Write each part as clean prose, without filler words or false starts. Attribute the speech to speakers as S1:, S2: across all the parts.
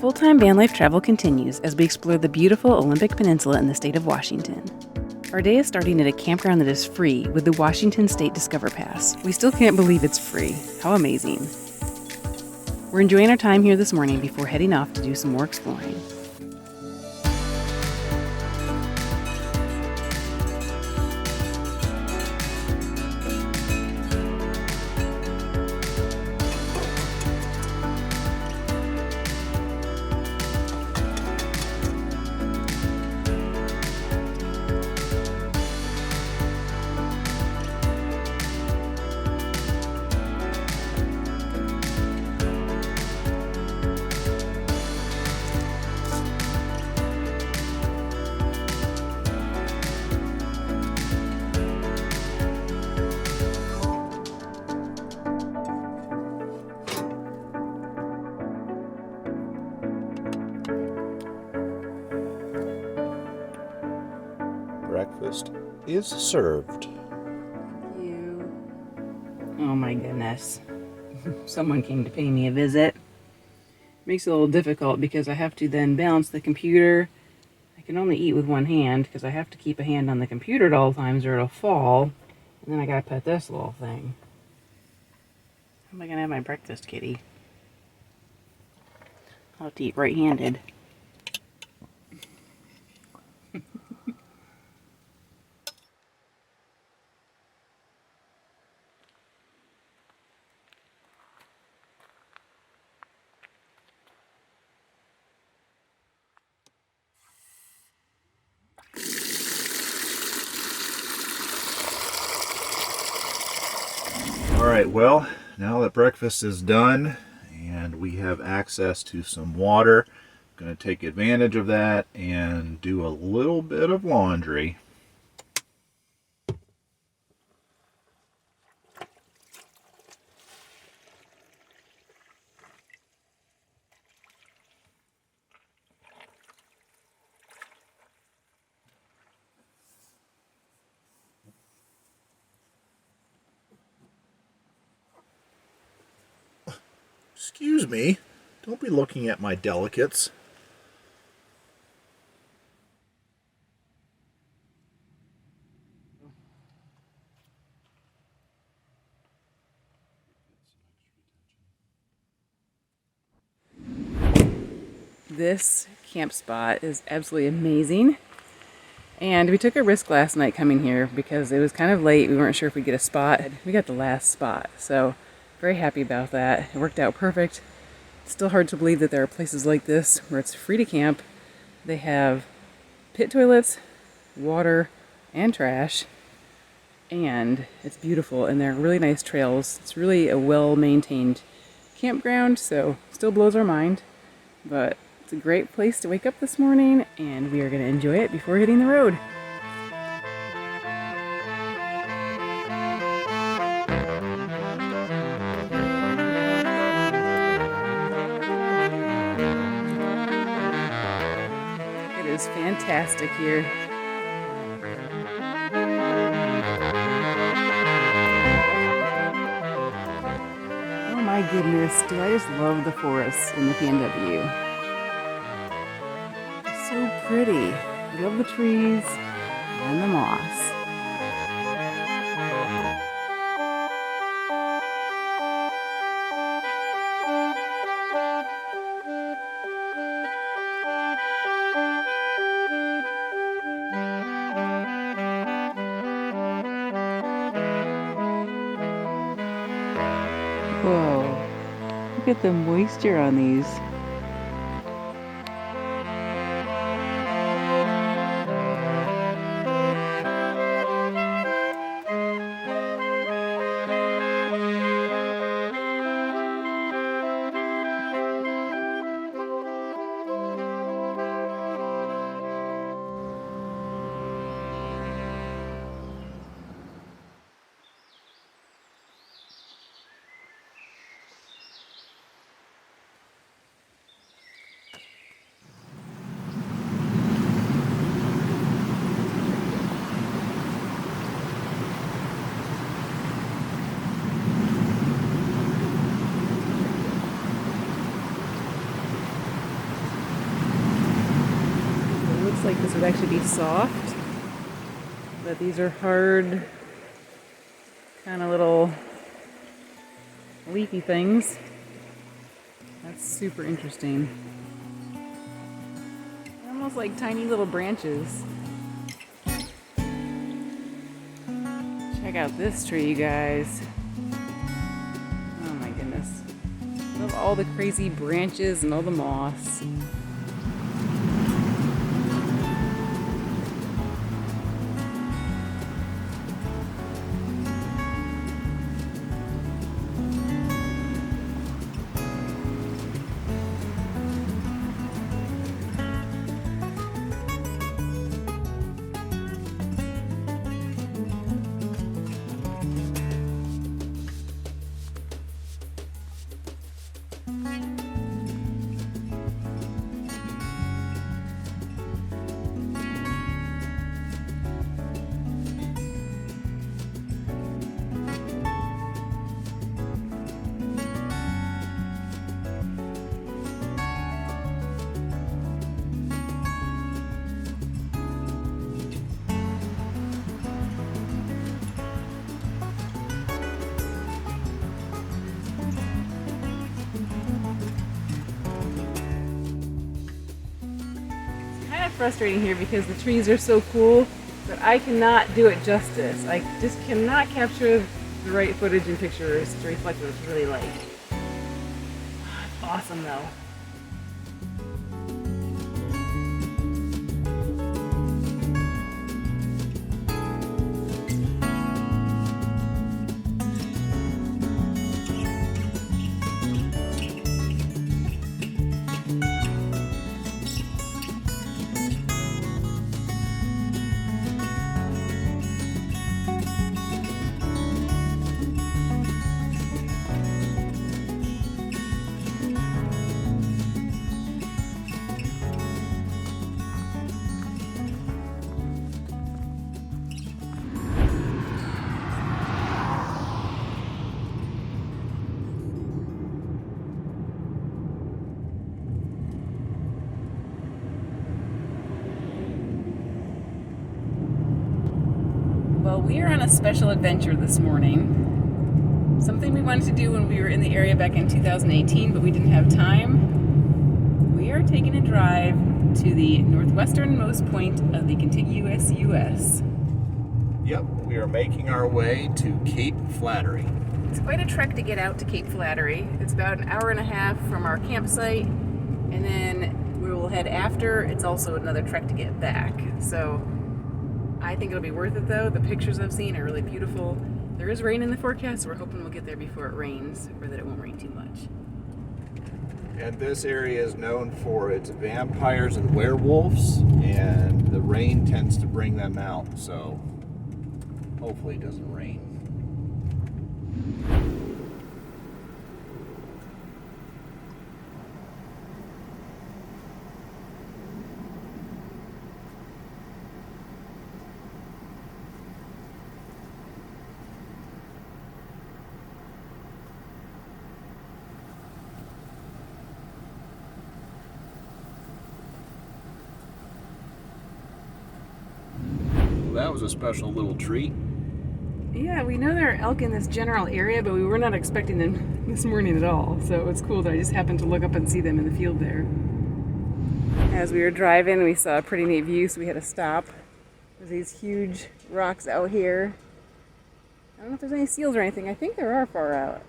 S1: full-time van life travel continues as we explore the beautiful Olympic Peninsula in the state of Washington. Our day is starting at a campground that is free with the Washington State Discover Pass. We still can't believe it's free. How amazing. We're enjoying our time here this morning before heading off to do some more exploring.
S2: Breakfast is served.
S1: Oh my goodness. Someone came to pay me a visit. Makes it a little difficult because I have to then balance the computer. I can only eat with one hand because I have to keep a hand on the computer at all times or it'll fall. And then I gotta pet this little thing. How am I gonna have my breakfast, kitty? I'll have to eat right-handed.
S2: All right, well, now that breakfast is done and we have access to some water, I'm going to take advantage of that and do a little bit of laundry. Excuse me, don't be looking at my delicates.
S1: This camp spot is absolutely amazing. And we took a risk last night coming here because it was kind of late. We weren't sure if we'd get a spot. We got the last spot, so very happy about that. It worked out perfect. It's still hard to believe that there are places like this where it's free to camp. They have pit toilets, water, and trash, and it's beautiful, and they're really nice trails. It's really a well-maintained campground, so still blows our mind, but it's a great place to wake up this morning, and we are going to enjoy it before hitting the road. It is fantastic here. Oh my goodness, do I just love the forests in the PNW. So pretty. I love the trees and the moss. Whoa, look at the moisture on these. like this would actually be soft, but these are hard, kind of little leafy things. That's super interesting. Almost like tiny little branches. Check out this tree, you guys. Oh my goodness. Love all the crazy branches and all the moss. Frustrating here because the trees are so cool, but I cannot do it justice. I just cannot capture the right footage and pictures to reflect what it's really like. It's awesome though. Well, we are on a special adventure this morning. Something we wanted to do when we were in the area back in 2018, but we didn't have time. We are taking a drive to the northwesternmost point of the contiguous U.S.
S2: Yep, we are making our way to Cape Flattery.
S1: It's quite a trek to get out to Cape Flattery. It's about an hour and a half from our campsite, and then we will head after. It's also another trek to get back. So I think it'll be worth it though. The pictures I've seen are really beautiful. There is rain in the forecast, so we're hoping we'll get there before it rains, or that it won't rain too much.
S2: And this area is known for its vampires and werewolves, and the rain tends to bring them out, so hopefully it doesn't rain. That was a special little treat.
S1: Yeah, we know there are elk in this general area, but we were not expecting them this morning at all. So it's cool that I just happened to look up and see them in the field there. As we were driving, we saw a pretty neat view, so we had to stop. There's these huge rocks out here. I don't know if there's any seals or anything. I think there are far out.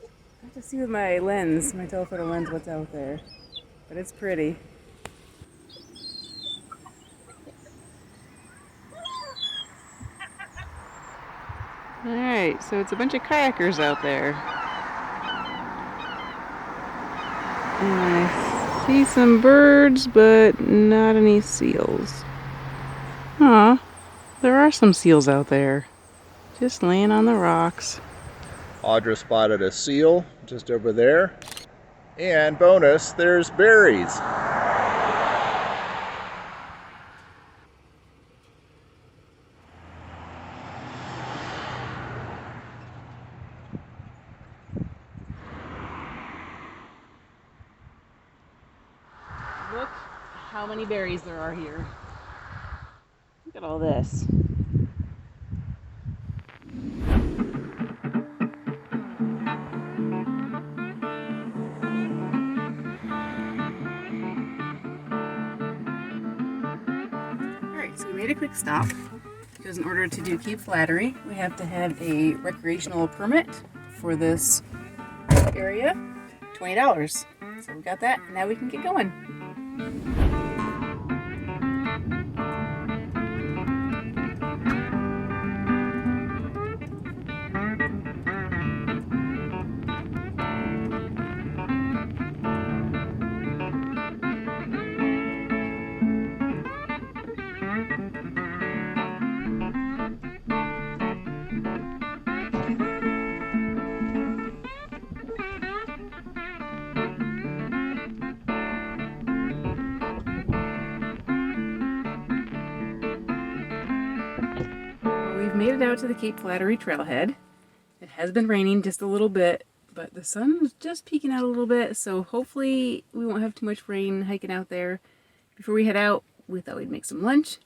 S1: I have to see with my lens, my telephoto lens, what's out there. But it's pretty. Alright, so it's a bunch of kayakers out there. And I see some birds, but not any seals. Aw, there are some seals out there. Just laying on the rocks.
S2: Audra spotted a seal just over there. And bonus, there's berries.
S1: Look how many berries there are here. Look at all this. Alright, so we made a quick stop because in order to do Cape Flattery, we have to have a recreational permit for this area, $20. So we got that, and now we can get going. We've made it out to the Cape Flattery trailhead. It has been raining just a little bit, but the sun is just peeking out a little bit, so hopefully we won't have too much rain hiking out there. Before we head out, we thought we'd make some lunch.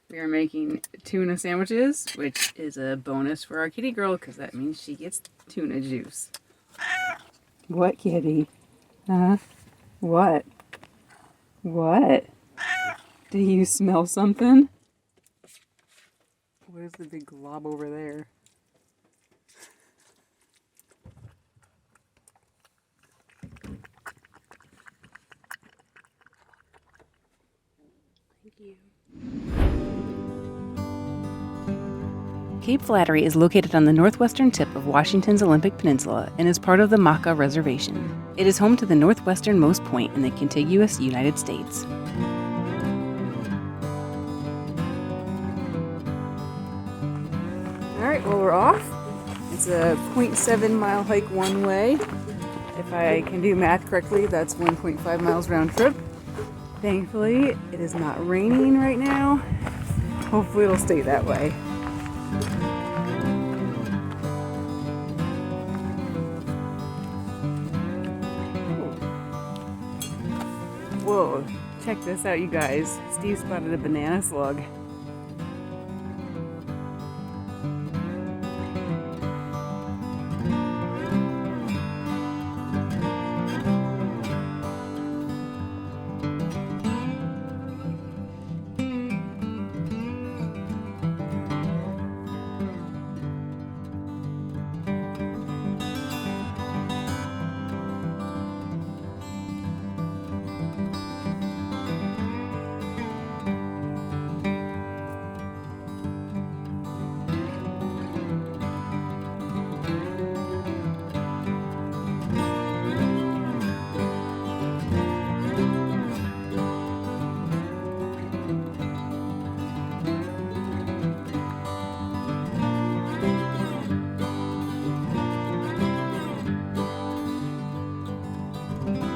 S1: We are making tuna sandwiches, which is a bonus for our kitty girl because that means she gets tuna juice. What, kitty? Huh? What? What? Do you smell something? What is the big glob over there? Thank you. Cape Flattery is located on the northwestern tip of Washington's Olympic Peninsula and is part of the Makah Reservation. It is home to the northwesternmost point in the contiguous United States. Alright, well, we're off. It's a 0.7 mile hike one way. If I can do math correctly, that's 1.5 miles round trip. Thankfully, it is not raining right now. Hopefully it'll stay that way. Whoa, check this out, you guys. Steve spotted a banana slug.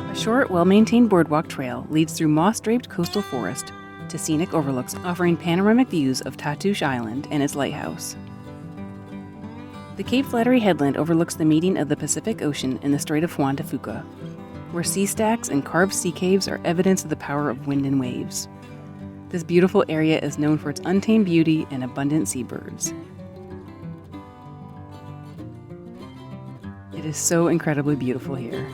S1: A short, well-maintained boardwalk trail leads through moss-draped coastal forest to scenic overlooks offering panoramic views of Tatoosh Island and its lighthouse. The Cape Flattery headland overlooks the meeting of the Pacific Ocean and the Strait of Juan to Fuca, where sea stacks and carved sea caves are evidence of the power of wind and waves. This beautiful area is known for its untamed beauty and abundant seabirds. It is so incredibly beautiful here.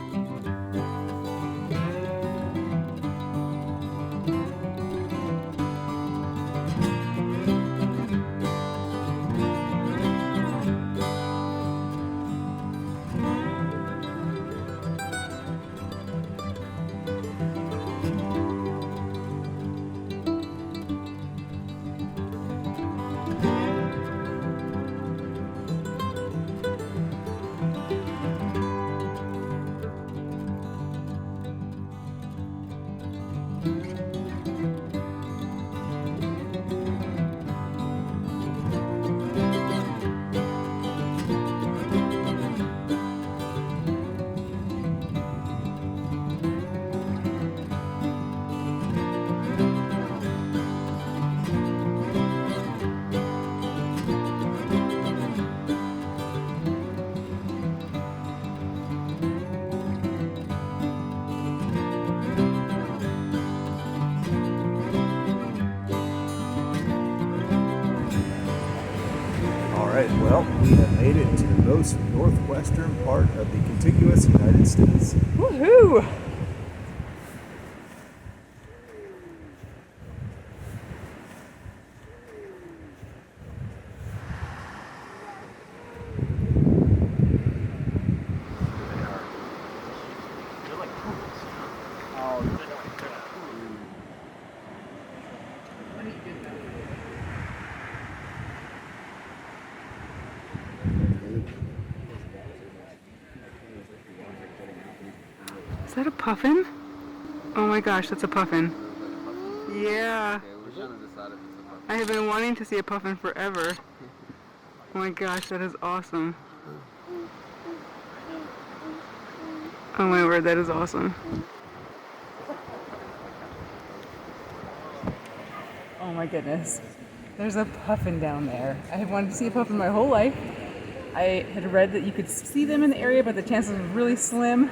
S3: Alright, well, we have made it to the most northwestern part of the contiguous United States.
S1: Woohoo! Is that a puffin? Oh my gosh, that's a puffin. Yeah. I have been wanting to see a puffin forever. Oh my gosh, that is awesome. Oh my word, that is awesome. Oh my goodness. There's a puffin down there. I have wanted to see a puffin my whole life. I had read that you could see them in the area, but the chances are really slim.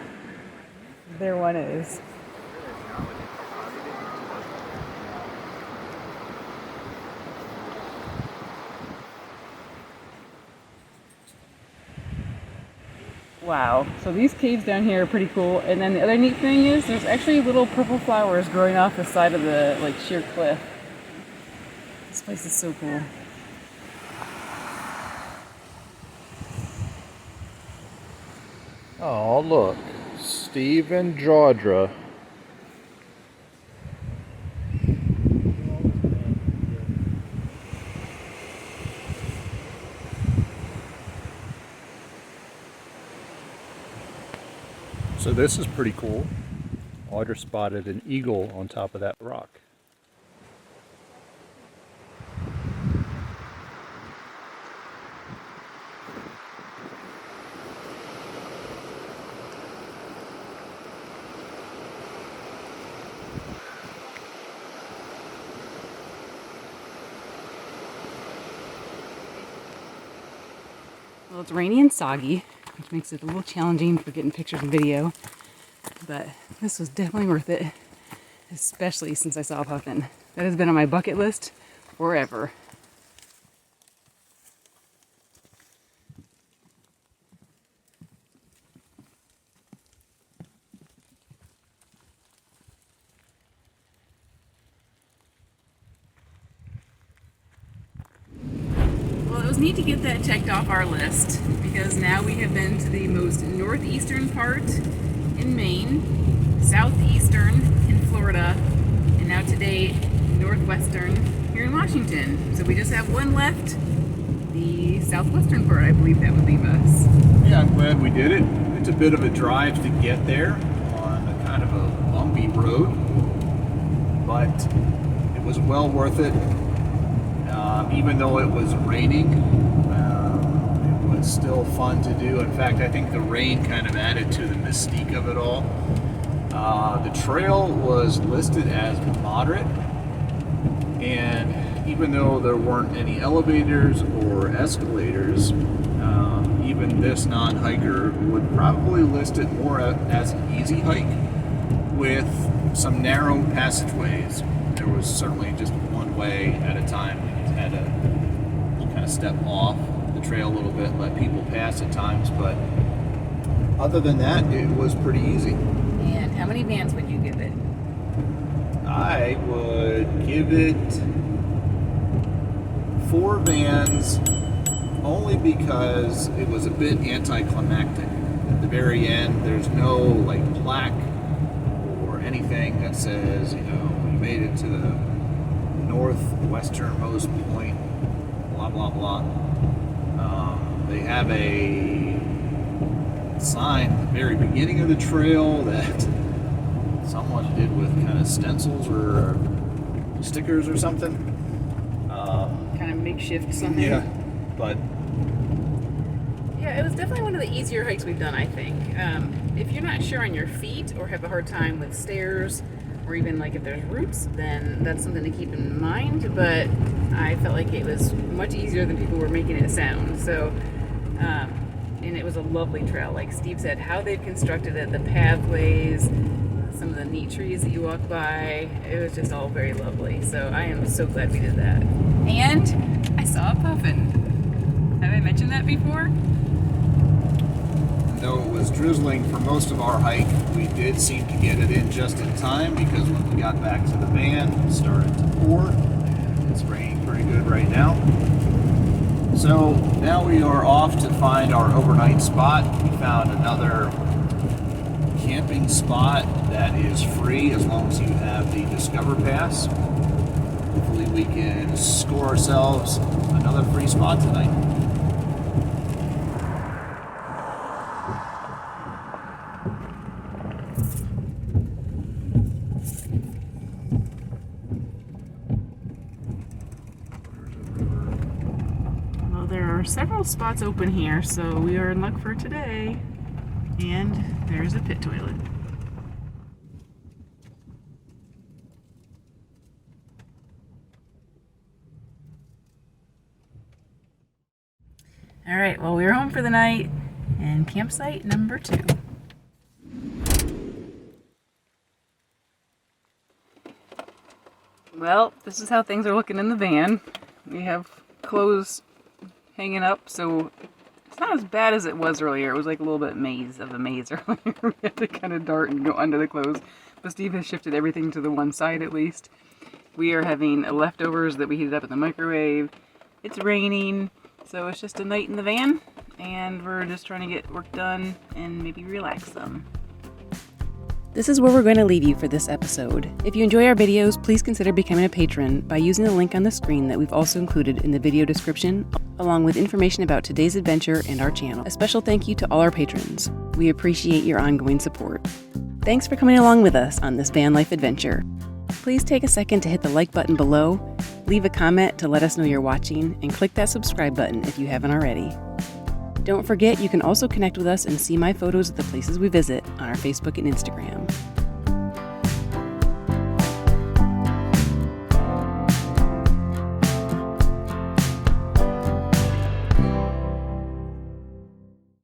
S1: There one is. Wow, so these caves down here are pretty cool. And then the other neat thing is there's actually little purple flowers growing off the side of the sheer cliff. This place is so cool.
S2: Oh, look. Steve and Jodra. So this is pretty cool. Audra spotted an eagle on top of that rock.
S1: Well, it's rainy and soggy, which makes it a little challenging for getting pictures and video, but this was definitely worth it, especially since I saw a puffin. That has been on my bucket list forever. It was neat to get that checked off our list because now we have been to the most northeastern part in Maine, southeastern in Florida, and now today northwestern here in Washington. So we just have one left, the southwestern part. I believe that would leave us.
S2: Yeah, I'm glad we did it. It's a bit of a drive to get there on a kind of a bumpy road, but it was well worth it. Even though it was raining, it was still fun to do. In fact, I think the rain kind of added to the mystique of it all. The trail was listed as moderate, and even though there weren't any elevators or escalators, even this non-hiker would probably list it more as an easy hike with some narrow passageways. There was certainly just one way at a time. Had to kind of step off the trail a little bit, let people pass at times, but other than that, it was pretty easy.
S1: And how many vans would you give it?
S2: I would give it 4 vans, only because it was a bit anticlimactic. At the very end, there's no plaque or anything that says, you made it to the northwesternmost point, blah blah blah. They have a sign at the very beginning of the trail that someone did with kind of stencils or stickers or something.
S1: Kind of makeshift something.
S2: Yeah, but
S1: yeah, it was definitely one of the easier hikes we've done, I think. If you're not sure on your feet or have a hard time with stairs, or even if there's roots, then that's something to keep in mind, but I felt like it was much easier than people were making it sound. So, and it was a lovely trail. Like Steve said, how they've constructed it, the pathways, some of the neat trees that you walk by, it was just all very lovely. So I am so glad we did that. And I saw a puffin. Have I mentioned that before?
S2: Though it was drizzling for most of our hike, we did seem to get it in just in time because when we got back to the van, it started to pour. And it's raining pretty good right now. So now we are off to find our overnight spot. We found another camping spot that is free as long as you have the Discover Pass. Hopefully we can score ourselves another free spot tonight.
S1: Well, there are several spots open here, so we are in luck for today. And there's a pit toilet. All right, well, we're home for the night and campsite number 2. Well, this is how things are looking in the van. We have clothes hanging up, so it's not as bad as it was earlier. It was like a little bit of a maze earlier. We had to kind of dart and go under the clothes. But Steve has shifted everything to the one side at least. We are having leftovers that we heated up in the microwave. It's raining, so it's just a night in the van. And we're just trying to get work done and maybe relax some. This is where we're going to leave you for this episode. If you enjoy our videos, please consider becoming a patron by using the link on the screen that we've also included in the video description, along with information about today's adventure and our channel. A special thank you to all our patrons. We appreciate your ongoing support. Thanks for coming along with us on this van life adventure. Please take a second to hit the like button below, leave a comment to let us know you're watching, and click that subscribe button if you haven't already. Don't forget, you can also connect with us and see my photos of the places we visit on our Facebook and Instagram.